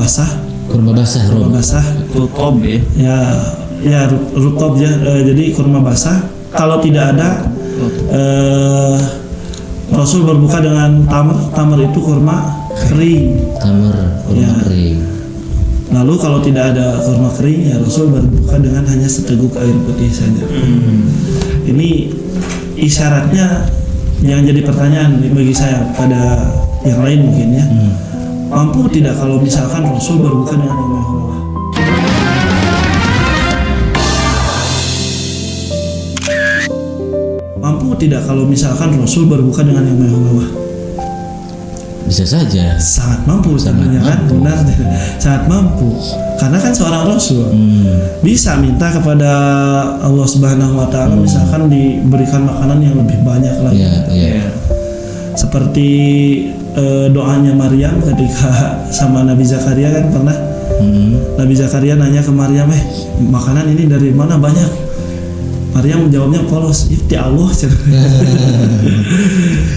basah. Kurma basah, Kurma basah, Rutob ya. ya rutob ya. Jadi kurma basah. Kalau tidak ada, Rasul berbuka dengan tamar. Tamar itu kurma kering. Tamar, kurma Ya. kering. Lalu kalau tidak ada kurma kering, ya Rasul berbuka dengan hanya seteguk air putih saja. Ini isyaratnya yang jadi pertanyaan bagi saya pada yang lain mungkin ya. Mampu tidak kalau misalkan Rasul berbuka dengan yang mewah? Mampu tidak kalau misalkan Rasul berbuka dengan yang mewah? Bisa saja. Sangat mampu sebenarnya kan, mampu. benar, sangat mampu. Karena kan seorang Rasul bisa minta kepada Allah Subhanahu Wa Taala misalkan diberikan makanan yang lebih banyak lagi. Iya. Seperti doanya Maryam ketika sama Nabi Zakaria kan pernah Nabi Zakaria nanya ke Maryam, makanan ini dari mana banyak? Maryam jawabnya polos, itu Allah.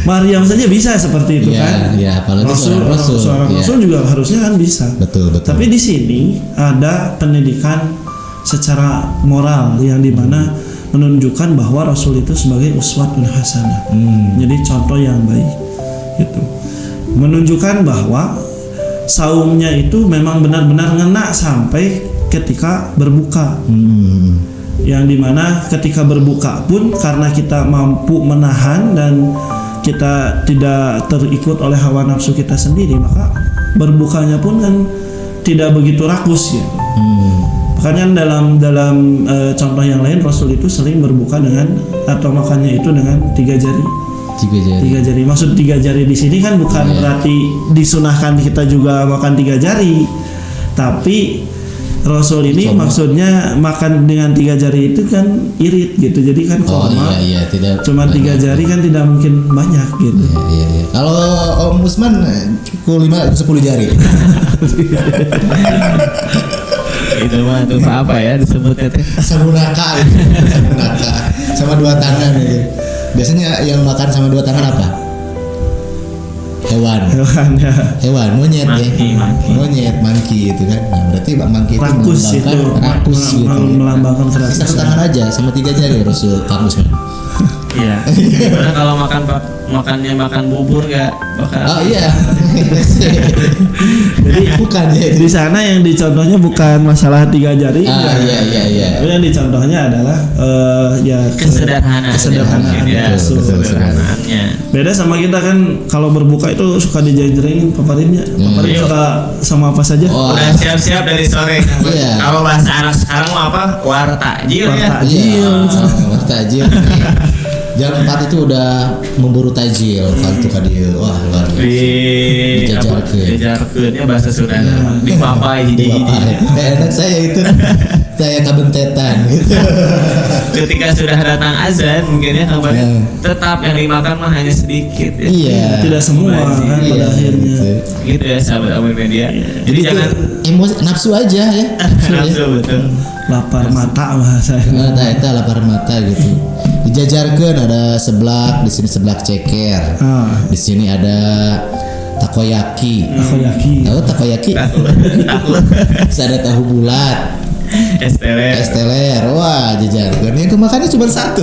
Maryam saja bisa seperti itu kan? Iya, apalagi Seorang Rasul juga harusnya kan bisa. Betul. Tapi di sini ada pendidikan secara moral yang dimana menunjukkan bahwa Rasul itu sebagai uswatun hasanah. Jadi contoh yang baik gitu. Menunjukkan bahwa saumnya itu memang benar-benar ngena sampai ketika berbuka. Yang dimana ketika berbuka pun karena kita mampu menahan dan kita tidak terikut oleh hawa nafsu kita sendiri, maka berbukanya pun kan tidak begitu rakus gitu. Makanya dalam contoh yang lain Rasul itu sering berbuka dengan atau makannya itu dengan 3 jari. 3 jari. Maksud 3 jari di sini kan bukan berarti disunahkan kita juga makan 3 jari. Tapi Rasul ini maksudnya makan dengan 3 jari itu kan irit gitu. Jadi kan tidak cuma 3 jari kan tidak mungkin banyak gitu. Iya. Kalau Om Usman 10 jari. Itu mah tuh apa ya disebutnya teh? Sabunaka. Sama 2 tangan gitu. Biasanya yang makan sama 2 tangan apa? Hewan ya. Hewan, monyet Monkey. Monyet, monkey itu kan. Nah, berarti monkey itu rakus gitu. Melambangkan kerakusan. 1 tangan aja sama 3 jari Rasul Kang Usman. Iya. Karena kalau makan bubur nggak bakal. Oh iya. Jadi bukan ya. di sana yang dicontohnya bukan masalah 3 jari. Iya. Tapi yang dicontohnya adalah Kesederhanaan. Kesederhanaannya. Beda sama kita kan kalau berbuka itu suka dijajarin paparinnya. Paparin suka sama apa saja. Udah siap-siap dari sore. Iya. Kalau bahasa anak sekarang mau apa? Wartajil ya. Wartajil. Jam 4 itu udah memburu tajil kartu kadieu. Wah, luar biasa. Dijajarkeun ya bahasa Sunda. Dipapai hiji-hiji. Enak saya itu. Saya kabentetan gitu. Ketika sudah datang azan mungkin ya kabarnya tetap yang dimakan mah hanya sedikit ya. Iya. Tidak semua kan pada akhirnya. Gitu ya sahabat Awal Media. Jadi jangan emosi nafsu aja ya. Nafsu betul. Lapar mata bahasanya. Nah, itu lapar mata gitu. Dijajarkan ada seblak, di sini seblak ceker. Di sini ada takoyaki. Tahu takoyaki? Tahu. Bisa ada tahu bulat. Es teler. Wah, jajarkan. Yang kemakannya cuma 1.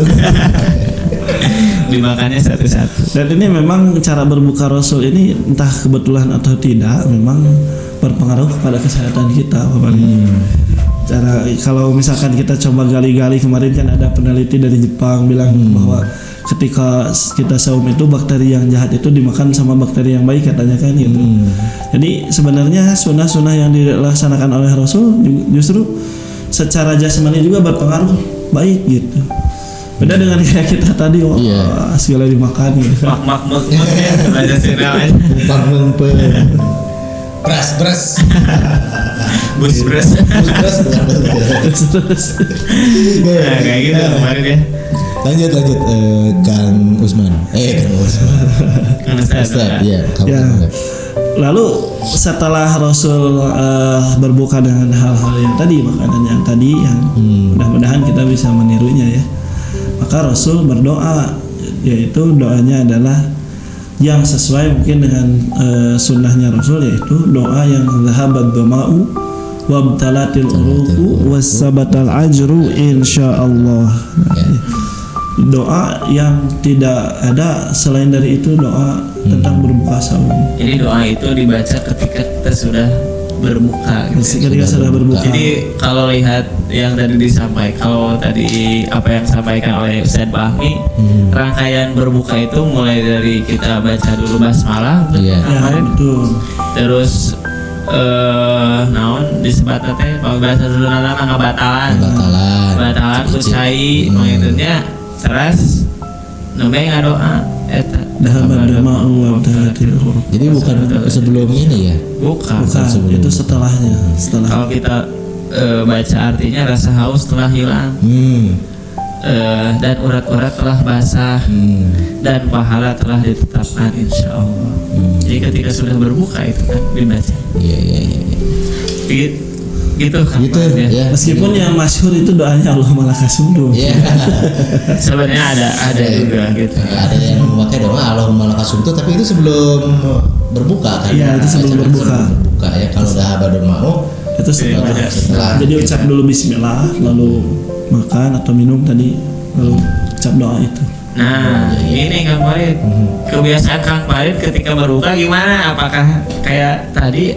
Dimakannya satu-satu. Dan ini memang cara berbuka Rasul ini entah kebetulan atau tidak memang berpengaruh pada kesehatan kita, Bapak. Cara kalau misalkan kita coba gali-gali, kemarin kan ada peneliti dari Jepang bilang bahwa ketika kita saum itu bakteri yang jahat itu dimakan sama bakteri yang baik katanya kan gitu. Jadi sebenarnya sunnah-sunnah yang dilaksanakan oleh Rasul justru secara jasmani juga berpengaruh baik gitu. Beda dengan kayak kita tadi, segala dimakan gitu. Mak ya bahasa Sunda. Beras. Bus beras. Nah, kayak gitu kemarin ya. Lanjut Kang Usman. Kang Ustaz. Iya, Lalu setelah Rasul berbuka dengan hal-hal yang tadi, makanan yang tadi yang mudah-mudahan kita bisa menirunya ya. Maka Rasul berdoa, yaitu doanya adalah yang sesuai mungkin dengan sunnahnya Rasul, yaitu doa yang zahabad doma'u wabtalatil uruqu wassabatal ajru insyaallah. Doa yang tidak ada selain dari itu doa tentang berbuka sahur. Jadi doa itu dibaca ketika kita sudah berbuka gitu. Ketika sudah berbuka. Jadi kalau lihat yang tadi disampaikan, kalau tadi apa yang disampaikan oleh Ustaz Fahmi, rangkaian berbuka itu mulai dari kita baca dulu basmalah kemarin, betul. Terus naon disebutna teh kalau bahasa Sunda ngabatalan kucai maksudnya teras nembeng ngadoa eta jadi bukan sebelum ini ya, bukan itu setelahnya. Kalau kita baca artinya rasa haus telah hilang, dan urat-urat telah basah, dan pahala telah ditetapkan insya Allah. Jadi ketika sudah berbuka itu kan dibaca. Gitu kan. Ya. Meskipun yang masyhur itu doanya Allah malah kasundum. Sebenarnya ada juga gitu. Ada yang memakai doa Allah malah kasundum, tapi itu sebelum berbuka kan? Iya, itu sebelum berbuka. Ya, kalau udah habadun mau itu setelah. Jadi ucap dulu bismillah, lalu makan atau minum tadi, lalu ucap doa itu. Nah, ini Kang Farid. Kebiasaan Kang Farid ketika berbuka gimana? Apakah kayak tadi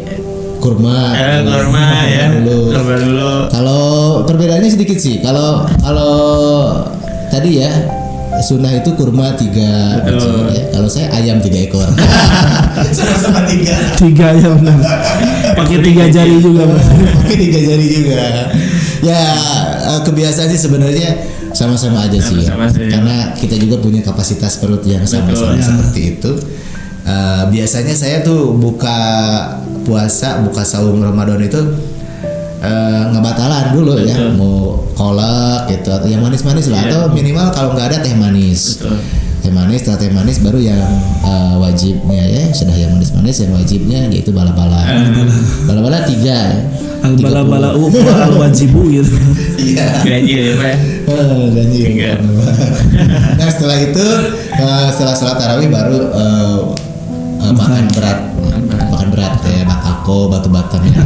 kurma ya dulu. Kalau perbedaannya sedikit sih. Kalau tadi ya sunnah itu kurma 3 biji ya. Kalau saya ayam 3 ekor. Sama-sama 3 ya benar. Pakai 3 jari juga. Pakai 3 jari juga. Ya kebiasaan sih sebenarnya sama-sama aja sih. Karena kita juga punya kapasitas perut yang sama-sama seperti itu. Biasanya saya tuh buka saum Ramadan itu ngebatalan dulu ya, mau kolak gitu atau yang manis-manis lah, atau minimal kalau nggak ada teh manis. Setelah teh manis baru yang wajibnya ya, sudah yang manis-manis yang wajibnya yaitu bala-bala 3 ya. Al-bala-bala al-wajibu gitu. Iya. Ganjil ya Pak. Ganjil. Nah setelah itu setelah sholat tarawih baru makan berat kayak bakako, batu batam ya.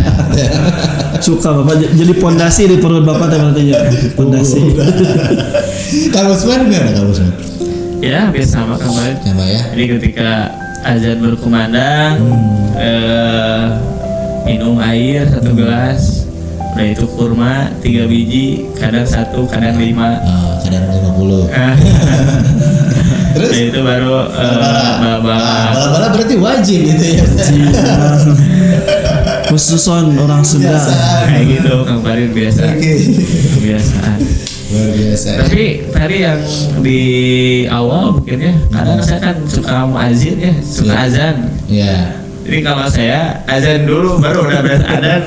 Suka Bapak jadi pondasi di perut Bapak berarti ya. Pondasi. Kalau Usman gimana kalau Usman? Ya biasa sama kemarin. Sama ya. Jadi ketika azan berkumandang, minum air 1 gelas, udah itu kurma 3 biji, kadang 1, kadang 5, kadang 50. Terus itu baru bala-bala berarti wajib gitu ya. Khususon orang Sunda. Kayak gitu Kang Farid biasa. Kebiasaan. Luar biasa. Tapi tadi yang di awal mungkin ya, kadang saya kan suka muazin ya, suka azan. Iya. Jadi kalau saya azan dulu baru udah beres azan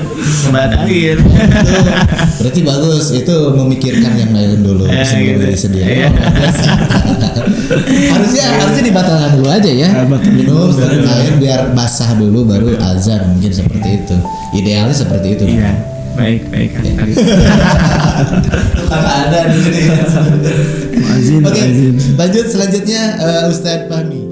membatalin. Berarti bagus itu memikirkan yang lain dulu sebelum diri sendiri. harusnya dibatalkan dulu aja ya. Minum air biar basah dulu baru azan, mungkin seperti itu. Idealnya seperti itu. Iya. Baik kan. Kakak ada di sini. Azin. Oke, lanjut selanjutnya Ustadz Fahmi.